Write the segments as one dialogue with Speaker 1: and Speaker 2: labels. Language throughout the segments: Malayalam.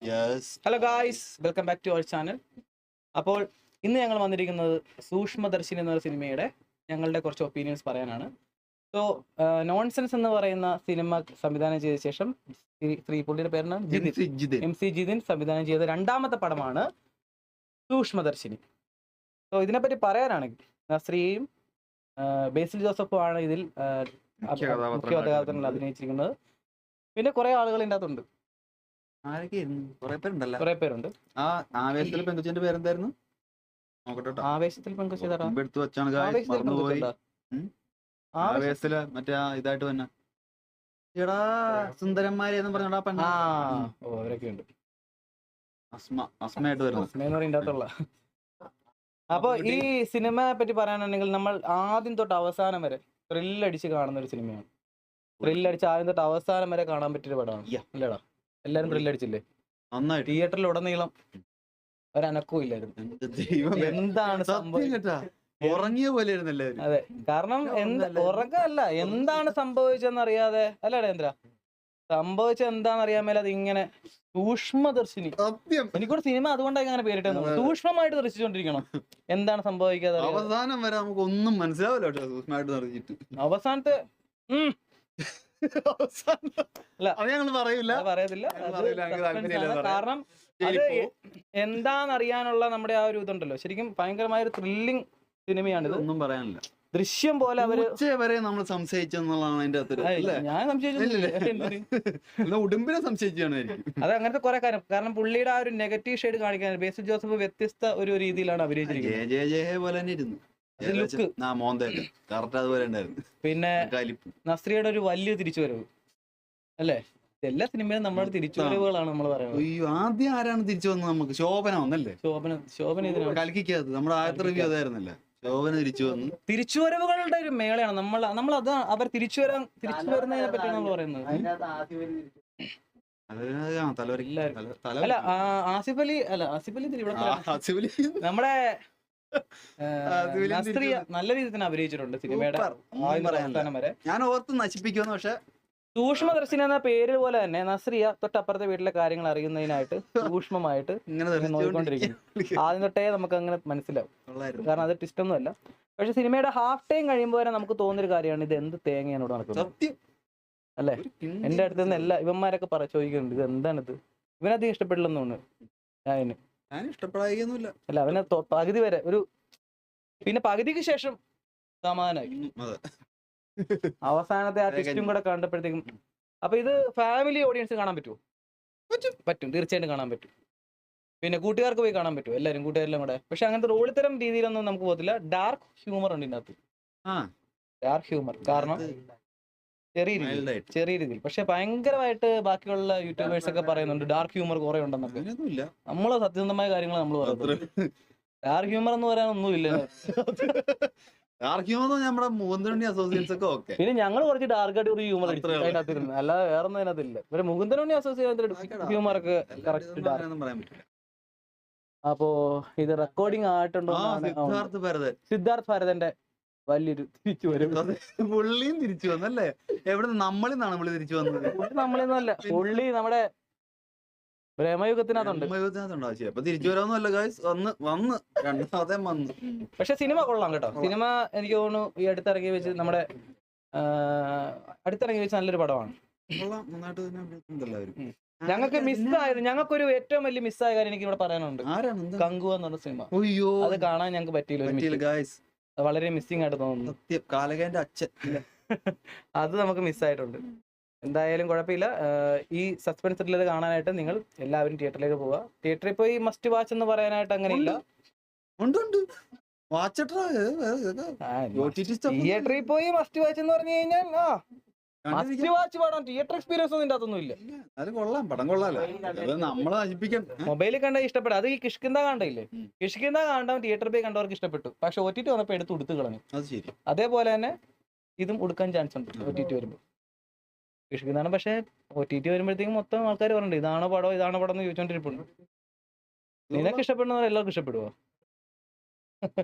Speaker 1: Yes.
Speaker 2: Hello guys, welcome back to our channel. അപ്പോൾ ഇന്ന് ഞങ്ങൾ വന്നിരിക്കുന്നത് സൂക്ഷ്മദർശിനി എന്ന സിനിമയുടെ ഞങ്ങളുടെ കുറച്ച് ഒപ്പീനിയൻസ് പറയാനാണ്. സോ നോൺസെൻസ് എന്ന് പറയുന്ന സിനിമ സംവിധാനം ചെയ്ത ശേഷം പുള്ളിയുടെ പേരാണ് MC ജിതിൻ സംവിധാനം ചെയ്ത രണ്ടാമത്തെ പടമാണ് സൂക്ഷ്മദർശിനി. സോ ഇതിനെപ്പറ്റി പറയാനാണെങ്കിൽ നസ്രിയയും ബേസിൽ ജോസഫും ആണ് ഇതിൽ മുഖ്യ കഥാപാത്രങ്ങൾ അഭിനയിച്ചിരിക്കുന്നത്. പിന്നെ കുറെ ആളുകൾ ഇതിൻ്റെ അകത്തുണ്ട്, കുറെ പേരുണ്ട്.
Speaker 1: ആ ആവേശത്തിലെ പെങ്കുച്ചന്റെ പേരെന്തായിരുന്നു? നോക്കട്ടെ.
Speaker 2: ആവേശത്തിൽ പെങ്കുച്ച
Speaker 1: എടുത്തു വെച്ചാണ് മറന്നുപോയി. ആവേശത്തില് മറ്റേ ഇതായിട്ട് തന്നെ എടാ സുന്ദരന്മാരെ എന്ന് പറഞ്ഞാ പെണ്ണ.
Speaker 2: അവരൊക്കെ ഉണ്ട്.
Speaker 1: അസ്മയായിട്ട് വരുന്നത്.
Speaker 2: അപ്പൊ ഈ സിനിമയെ പറ്റി പറയാനുണ്ടെങ്കിൽ നമ്മൾ ആദ്യം തൊട്ട് അവസാനം വരെ ത്രില്ലടിച്ച് കാണുന്ന ഒരു സിനിമയാണ്. ത്രില്ലടിച്ച് ആദ്യം തൊട്ട് അവസാനം വരെ കാണാൻ പറ്റിയൊരു പടമാണ്. അല്ലേടാ, എല്ലാരും ത്രില്ലടിച്ചില്ലേ? തിയേറ്ററിൽ ഉടനീളം ഒരനക്കവും ഇല്ലായിരുന്നു. എന്താണ്
Speaker 1: ഉറങ്ങിയ പോലെ.
Speaker 2: അതെ, കാരണം ഉറക്കമല്ല, എന്താണ് സംഭവിച്ചെന്ന് അറിയാതെ അല്ലേടാ ചന്ദ്ര, സംഭവിച്ചത് എന്താണെന്ന് അറിയാൻ മേലെ അത് ഇങ്ങനെ സൂക്ഷ്മദർശിനി. എനിക്കൊരു സിനിമ അതുകൊണ്ടാണ് അങ്ങനെ പേരിട്ടു. സൂക്ഷ്മമായിട്ട് ദർശിച്ചുകൊണ്ടിരിക്കണം എന്താണ് സംഭവിക്കാതെ.
Speaker 1: അവസാനം വരെ നമുക്ക് ഒന്നും മനസ്സിലാവില്ല. സൂക്ഷ്മമായിട്ട്
Speaker 2: അവസാനത്തെ
Speaker 1: പറയത്തില്ല.
Speaker 2: കാരണം അത് എന്താണെന്നറിയാനുള്ള നമ്മുടെ ആ ഒരു ഇതുണ്ടല്ലോ, ശരിക്കും ഭയങ്കരമായ ഒരു ത്രില്ലിംഗ് സിനിമയാണിത്.
Speaker 1: ഒന്നും പറയാനില്ല.
Speaker 2: ദൃശ്യം പോലെ
Speaker 1: വരെ നമ്മൾ സംശയിച്ചെന്നുള്ളതാണ് അതിന്റെ അകത്ത്.
Speaker 2: ഞാൻ സംശയിച്ചു,
Speaker 1: ഉടുമ്പിനെ സംശയിച്ചാണ്.
Speaker 2: അത് അങ്ങനത്തെ കുറെ കാര്യം. കാരണം പുള്ളിയുടെ ആ ഒരു നെഗറ്റീവ് ഷെയ്ഡ് കാണിക്കാൻ ബേസിൽ ജോസഫ് വ്യത്യസ്ത ഒരു രീതിയിലാണ് അഭിനയിച്ചിരിക്കുന്നത്. പിന്നെ നസ്രിയുടെ ഒരു വലിയ തിരിച്ചുവരവ് അല്ലേ? എല്ലാ സിനിമയിലും നമ്മുടെ തിരിച്ചുവരവുകളാണ് നമ്മൾ പറയുന്നത്.
Speaker 1: ആദ്യം ആരാണ് തിരിച്ചു വന്നത്? നമുക്ക് ശോഭന വന്നല്ലേ?
Speaker 2: ശോഭന
Speaker 1: കൽക്കിക്കകത്ത് നമ്മുടെ ആദ്യത്തെ റിവ്യൂ അതായിരുന്നല്ലേ? ശോഭന തിരിച്ചു വന്നു.
Speaker 2: തിരിച്ചുവരവുകളുടെ ഒരു മേളയാണ് നമ്മൾ അത് അവർ തിരിച്ചു വരുന്നതിനെ പറ്റിയാണ് നമ്മൾ പറയുന്നത്. അല്ല, ആസിഫ് അലി നമ്മുടെ നല്ല രീതിയിൽ തന്നെ അഭിനയിച്ചിട്ടുണ്ട് സിനിമയുടെ അവസാനം വരെ.
Speaker 1: ഞാൻ ഓർത്ത് നശിപ്പിക്കുന്നു. പക്ഷെ
Speaker 2: സൂക്ഷ്മദർശിനി എന്ന പേര് പോലെ തന്നെ നസ്രിയ തൊട്ടപ്പുറത്തെ വീട്ടിലെ കാര്യങ്ങൾ അറിയുന്നതിനായിട്ട് സൂക്ഷ്മമായിട്ട് നോക്കിക്കൊണ്ടിരിക്കുന്നു. ആദ്യം തൊട്ടേ നമുക്ക് അങ്ങനെ മനസ്സിലാവും, കാരണം അത് ട്വിസ്റ്റ് ഒന്നും അല്ല. പക്ഷെ സിനിമയുടെ ഹാഫ് ടൈം കഴിയുമ്പോൾ വരെ നമുക്ക് തോന്നുന്നൊരു കാര്യമാണ്, ഇത് എന്ത് തേങ്ങയാണ് നടക്കുന്നത് അല്ലേ? എന്റെ അടുത്ത് നിന്ന് എല്ലാ ഇവന്മാരൊക്കെ ചോദിക്കുന്നുണ്ട്, ഇത് എന്താണിത്? ഇവനധികം ഇഷ്ടപ്പെടില്ലെന്ന് തോന്നുന്നു.
Speaker 1: ഇഷ്ടപ്പെടാതൊന്നുമില്ല.
Speaker 2: അല്ല, അവനെ പകുതി വരെ ഒരു, പിന്നെ പകുതിക്ക് ശേഷം സമാധാനമായി. അവസാനത്തെ ആ ട്വിസ്റ്റും കൂടെ കണ്ടപ്പോഴത്തേക്കും. അപ്പൊ ഇത് ഫാമിലി ഓഡിയൻസ് കാണാൻ പറ്റുമോ? പറ്റും, തീർച്ചയായിട്ടും കാണാൻ പറ്റും. പിന്നെ കൂട്ടുകാർക്ക് പോയി കാണാൻ പറ്റും, എല്ലാവരും കൂട്ടുകാരെല്ലാം കൂടെ. പക്ഷെ അങ്ങനത്തെ റോളിത്തരം രീതിയിലൊന്നും നമുക്ക് പോകത്തില്ല. ഡാർക്ക് ഹ്യൂമർ ഉണ്ട് ഇതിനകത്ത്. ഡാർക്ക് ഹ്യൂമർ കാരണം ചെറിയ രീതിയിൽ. പക്ഷെ ഭയങ്കരമായിട്ട് ബാക്കിയുള്ള യൂട്യൂബേഴ്സ് ഒക്കെ പറയുന്നുണ്ട് ഡാർക്ക് ഹ്യൂമർ കുറെ ഉണ്ടെന്നൊക്കെ. നമ്മള് സത്യസന്ധമായ കാര്യങ്ങൾ നമ്മൾ പറയുന്നത്. ഡാർക്ക് ഹ്യൂമർ എന്ന് പറയാൻ ഒന്നുമില്ല. പിന്നെ ഞങ്ങൾ കുറച്ച് ഡാർക്ക് ആയിട്ട് ഒരു ഹ്യൂമർ അതിനകത്തിരുന്നു, അല്ലാതെ വേറെ ഒന്നും അതിനകത്തില്ല. ഇവരെ മുകുന്ദനുണ്ണി അസോസിയേറ്റ് ഹ്യൂമർ ഒക്കെ കറക്റ്റ്. അപ്പോ ഇത് റെക്കോർഡിംഗ് ആയിട്ടുണ്ടോ? സിദ്ധാർത്ഥ് ഭരതന്റെ വലിയൊരു
Speaker 1: പുള്ളിയും തിരിച്ചു വന്നല്ലേ? എവിടെ നമ്മളിന്നാണ് പുള്ളി തിരിച്ചു വന്നത്?
Speaker 2: നമ്മളിന്നല്ല, പുള്ളി നമ്മുടെ ബ്രഹ്മയുഗത്തിനകത്തുണ്ട്.
Speaker 1: തിരിച്ചു വരാന്നല്ല ഗായ്സ്, വന്ന് രണ്ടാമതേ വന്നു.
Speaker 2: പക്ഷെ സിനിമ കൊള്ളാം കേട്ടോ. സിനിമ എനിക്ക് തോന്നുന്നു ഈ അടുത്തിറങ്ങി വെച്ച് നല്ലൊരു പടമാണ്. ഞങ്ങൾക്ക് മിസ്സായത്, ഞങ്ങൾക്കൊരു ഏറ്റവും വലിയ മിസ്സായ കാര്യം എനിക്ക് ഇവിടെ പറയാനുണ്ട്. കങ്കുവ എന്ന് പറഞ്ഞ സിനിമ, അത് കാണാൻ ഞങ്ങൾക്ക് പറ്റിയില്ല. വളരെ മിസ്സിംഗ് ആയിട്ട് തോന്നുന്നു.
Speaker 1: കാലകേന്റെ അച്ഛൻ
Speaker 2: അത് നമുക്ക് മിസ്സായിട്ടുണ്ട്. എന്തായാലും കുഴപ്പമില്ല. ഈ സസ്പെൻസ് ത്രില്ലർ കാണാനായിട്ട് നിങ്ങൾ എല്ലാവരും തിയേറ്ററിലേക്ക് പോവുക. തിയേറ്ററിൽ പോയി മസ്റ്റ് വാച്ച് എന്ന് പറയാനായിട്ട് അങ്ങനെയില്ല. തിയേറ്ററിൽ പോയി മസ്റ്റ് വാച്ച് എന്ന് പറഞ്ഞു കഴിഞ്ഞാൽ മസ്റ്റ് വാച്ച് പടം, തിയേറ്റർ എക്സ്പീരിയൻസ് ഒന്നും ഇതിന്റെ അകത്തൊന്നും ഇല്ല. മൊബൈലിൽ കണ്ട ഇഷ്ടപ്പെട്ടു. അത് ഈ കിഷ്കിന്ത കണ്ടില്ലേ? കിഷ്കിന്ത കണ്ടവൻ തിയേറ്ററിൽ പോയി കണ്ടവർക്ക് ഇഷ്ടപ്പെട്ടു. പക്ഷെ OTT വന്നപ്പോൾ എടുത്ത് ഉടുത്ത് കളഞ്ഞു. അതേപോലെ തന്നെ ഇതും ഉടുക്കാൻ ചാൻസ് ഉണ്ട് OTT വരുമ്പോൾ. കിഷ്കിന്താണ്. പക്ഷെ OTT വരുമ്പോഴത്തേക്കും മൊത്തം ആൾക്കാർ പറഞ്ഞിട്ടുണ്ട് ഇതാണോ പടം എന്ന് ചോദിച്ചോണ്ടിരിപ്പുണ്ട്. നിനക്ക് ഇഷ്ടപ്പെടുന്നവർ എല്ലാവർക്കും ഇഷ്ടപ്പെടുവോ?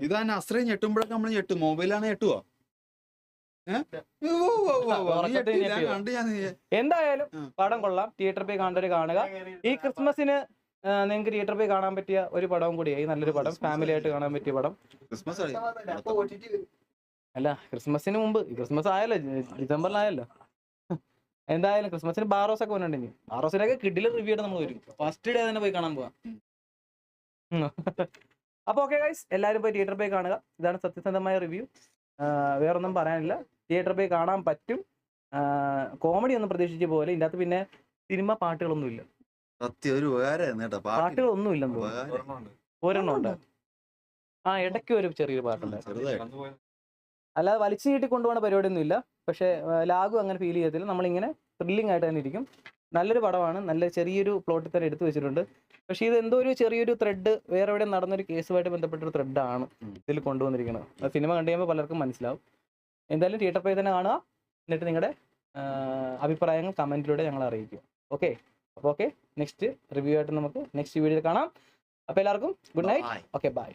Speaker 1: ഇതാണ് അസ്ത്രയും ഞെട്ടുമ്പോഴൊക്കെ നമ്മൾ ഞെട്ടും. മൊബൈലാണ് ഞെട്ടുവോ?
Speaker 2: എന്തായാലും പടം കൊള്ളാം. തിയേറ്ററിൽ പോയി കണ്ടവര് കാണുക. ഈ ക്രിസ്മസിന് നിങ്ങൾക്ക് തിയേറ്ററിൽ പോയി കാണാൻ പറ്റിയ ഒരു പടവും കൂടിയായി. നല്ലൊരു പടം, ഫാമിലി ആയിട്ട് കാണാൻ പറ്റിയ പടം. അല്ല, ക്രിസ്മസിന് മുമ്പ്, ക്രിസ്മസ് ആയല്ലോ, ഡിസംബറിലായല്ലോ. എന്തായാലും ക്രിസ്മസിന് ബാറോസ് ഒക്കെ വന്നിട്ടുണ്ട്. ബാറോസിനൊക്കെ കിഡിലെ റിവ്യൂ ആയിട്ട് നമ്മൾ വരും. ഫസ്റ്റ് ഡേ തന്നെ പോയി കാണാൻ പോവാം. അപ്പോൾ ഓക്കെ ഗൈസ്, എല്ലാവരും പോയി തിയേറ്ററിൽ പോയി കാണുക. ഇതാണ് സത്യസന്ധമായ റിവ്യൂ. വേറൊന്നും പറയാനില്ല. തിയേറ്ററിൽ പോയി കാണാൻ പറ്റും. കോമഡി ഒന്നും പ്രതീക്ഷിച്ച പോലെ ഇതിൻ്റെ അകത്ത്. പിന്നെ സിനിമ പാട്ടുകളൊന്നുമില്ല, പാട്ടുകളൊന്നുമില്ലെന്ന് തോന്നുന്നു. ഒരെണ്ണം ഉണ്ട്. ഇടയ്ക്ക് ഒരു ചെറിയൊരു പാട്ടുണ്ട്. അല്ലാതെ വലിച്ചു നീട്ടി കൊണ്ടുപോകുന്ന പരിപാടിയൊന്നും ഇല്ല. പക്ഷേ ലാഗും അങ്ങനെ ഫീൽ ചെയ്യത്തില്ല. നമ്മളിങ്ങനെ ത്രില്ലിംഗ് ആയിട്ട് തന്നെ ഇരിക്കും. നല്ലൊരു പടമാണ്. നല്ല ചെറിയൊരു പ്ലോട്ടിൽ തന്നെ എടുത്തു വെച്ചിട്ടുണ്ട്. പക്ഷേ ഇത് എന്തോ ഒരു ചെറിയൊരു ത്രെഡ്, വേറെ എവിടെ നടന്നൊരു കേസുമായിട്ട് ബന്ധപ്പെട്ടൊരു ത്രെഡാണ് ഇതിൽ കൊണ്ടുവന്നിരിക്കുന്നത്. അത് സിനിമ കണ്ടു കഴിയുമ്പോൾ പലർക്കും മനസ്സിലാവും. എന്തായാലും തിയേറ്റർ പോയി തന്നെ കാണുക. എന്നിട്ട് നിങ്ങളുടെ അഭിപ്രായങ്ങൾ കമൻറ്റിലൂടെ ഞങ്ങൾ അറിയിക്കും. ഓക്കെ, അപ്പോൾ ഓക്കെ, നെക്സ്റ്റ് റിവ്യൂ ആയിട്ട് നമുക്ക് നെക്സ്റ്റ് വീഡിയോയിൽ കാണാം. അപ്പോൾ എല്ലാവർക്കും ഗുഡ് നൈറ്റ്. Okay, by.